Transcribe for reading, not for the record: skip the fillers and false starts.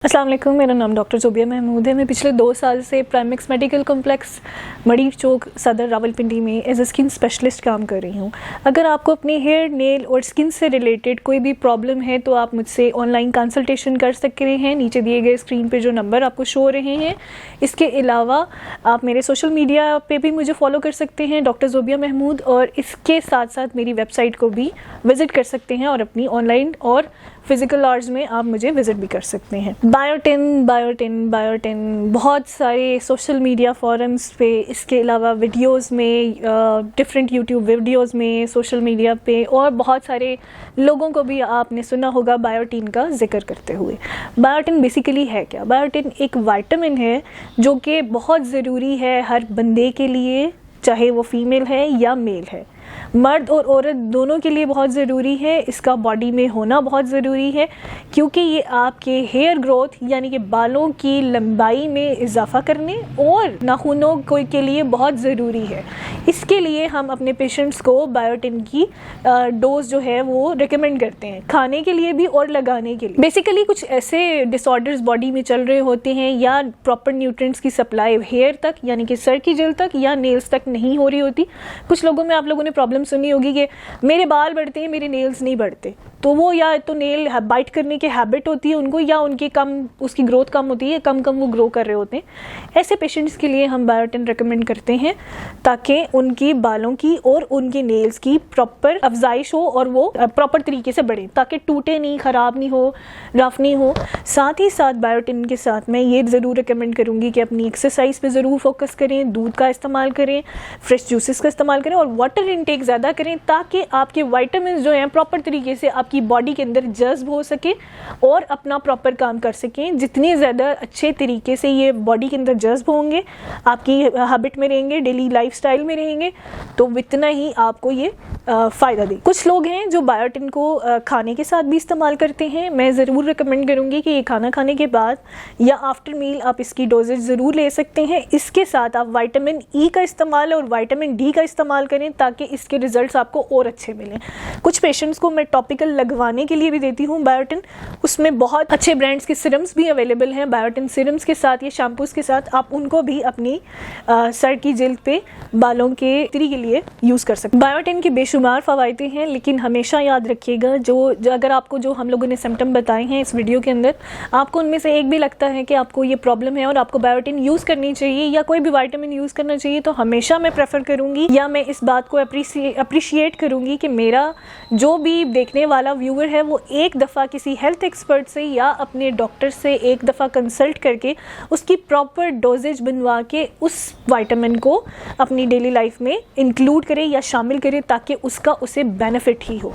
अस्सलाम वालेकुम, मेरा नाम डॉक्टर ज़ोबिया महमूद है। मैं पिछले 2 साल से प्राइमेक्स मेडिकल कॉम्प्लेक्स मड़ी चौक सदर रावलपिंडी में एज ए स्किन स्पेशलिस्ट काम कर रही हूँ। अगर आपको अपने हेयर, नेल और स्किन से रिलेटेड कोई भी प्रॉब्लम है तो आप मुझसे ऑनलाइन कंसल्टेशन कर सकते हैं। नीचे दिए गए स्क्रीन पे जो नंबर आपको शो हो रहे हैं। इसके अलावा आप मेरे सोशल मीडिया पे भी मुझे फॉलो कर सकते हैं, डॉक्टर ज़ोबिया महमूद, और इसके साथ साथ मेरी वेबसाइट को भी विज़िट कर सकते हैं और अपनी ऑनलाइन और फिज़िकल आवर्स में आप मुझे विज़िट भी कर सकते हैं। बायोटिन बहुत सारे सोशल मीडिया फोरम्स पे, इसके अलावा वीडियोस में, डिफरेंट यूट्यूब वीडियोस में, सोशल मीडिया पे और बहुत सारे लोगों को भी आपने सुना होगा बायोटिन का जिक्र करते हुए। बायोटिन बेसिकली है क्या? बायोटिन एक विटामिन है जो कि बहुत ज़रूरी है हर बंदे के लिए, चाहे वो फीमेल है या मेल है। मर्द और औरत दोनों के लिए बहुत ज़रूरी है। इसका बॉडी में होना बहुत ज़रूरी है क्योंकि ये आपके हेयर ग्रोथ यानी कि बालों की लंबाई में इजाफा करने और नाखूनों के लिए बहुत ज़रूरी है। इसके लिए हम अपने पेशेंट्स को बायोटिन की डोज जो है वो रिकमेंड करते हैं, खाने के लिए भी और लगाने के लिए। बेसिकली कुछ ऐसे डिसऑर्डर्स बॉडी में चल रहे होते हैं या प्रॉपर न्यूट्रिएंट्स की सप्लाई हेयर तक यानी कि सर की जेल तक या नेल्स तक नहीं हो रही होती। कुछ लोगों में आप लोगों ने प्रॉब्लम सुनी होगी कि मेरे बाल बढ़ते हैं, मेरे नेल्स नहीं बढ़ते। तो वो या तो नेल बाइट करने की हैबिट होती है उनको, या उनकी उसकी ग्रोथ कम होती है, कम वो ग्रो कर रहे होते हैं। ऐसे पेशेंट्स के लिए हम बायोटिन रिकमेंड करते हैं ताकि उनकी बालों की और उनके नेल्स की प्रॉपर अफजाइश हो और वो प्रॉपर तरीके से बढ़े, ताकि टूटे नहीं, ख़राब नहीं हो, रफ नहीं हो। साथ ही साथ बायोटिन के साथ मैं ये ज़रूर रिकमेंड करूँगी कि अपनी एक्सरसाइज पे ज़रूर फोकस करें, दूध का इस्तेमाल करें, फ्रेश जूसेस का इस्तेमाल करें और वाटर इनटेक ज़्यादा करें ताकि आपके विटामिन जो हैं प्रॉपर तरीके से आपकी बॉडी के अंदर जज्ब हो सके और अपना प्रॉपर काम कर सकें। जितने ज़्यादा अच्छे तरीके से ये बॉडी के अंदर जज्ब होंगे, आपकी हैबिट में रहेंगे, डेली लाइफस्टाइल में रहेंगे, तो इतना ही आपको ये फ़ायदा दे। कुछ लोग हैं जो बायोटिन को खाने के साथ भी इस्तेमाल करते हैं। मैं ज़रूर रिकमेंड करूँगी कि ये खाना खाने के बाद या आफ्टर मील आप इसकी डोजेज ज़रूर ले सकते हैं। इसके साथ आप विटामिन ई का इस्तेमाल और विटामिन डी का इस्तेमाल करें ताकि इसके रिजल्ट्स आपको और अच्छे मिलें। कुछ पेशेंट्स को मैं टॉपिकल लगवाने के लिए भी देती हूँ बायोटिन। उसमें बहुत अच्छे ब्रांड्स के सिरम्स भी अवेलेबल हैं। बायोटिन सिरम्स के साथ या शैम्पूज़ के साथ आप उनको भी अपनी सर की जिल्द पे बालों के तरी के लिए यूज़ कर सकते हैं। बायोटिन के बेशुमार फ़वायदे हैं, लेकिन हमेशा याद रखिएगा जो अगर आपको जो हम लोगों ने सिम्टम बताए हैं इस वीडियो के अंदर, आपको उनमें से एक भी लगता है कि आपको ये प्रॉब्लम है और आपको बायोटिन यूज़ करनी चाहिए या कोई भी विटामिन यूज़ करना चाहिए, तो हमेशा मैं प्रेफर करूँगी या मैं इस बात को अप्रिशिएट करूँगी कि मेरा जो भी देखने वाला व्यूअर है वो एक दफ़ा किसी हेल्थ एक्सपर्ट से या अपने डॉक्टर से एक दफ़ा कंसल्ट करके उसकी प्रॉपर डोजेज बनवा के उस विटामिन को अपनी डेली लाइफ में इंक्लूड करे या शामिल करे ताकि उसका उसे बेनिफिट ही हो।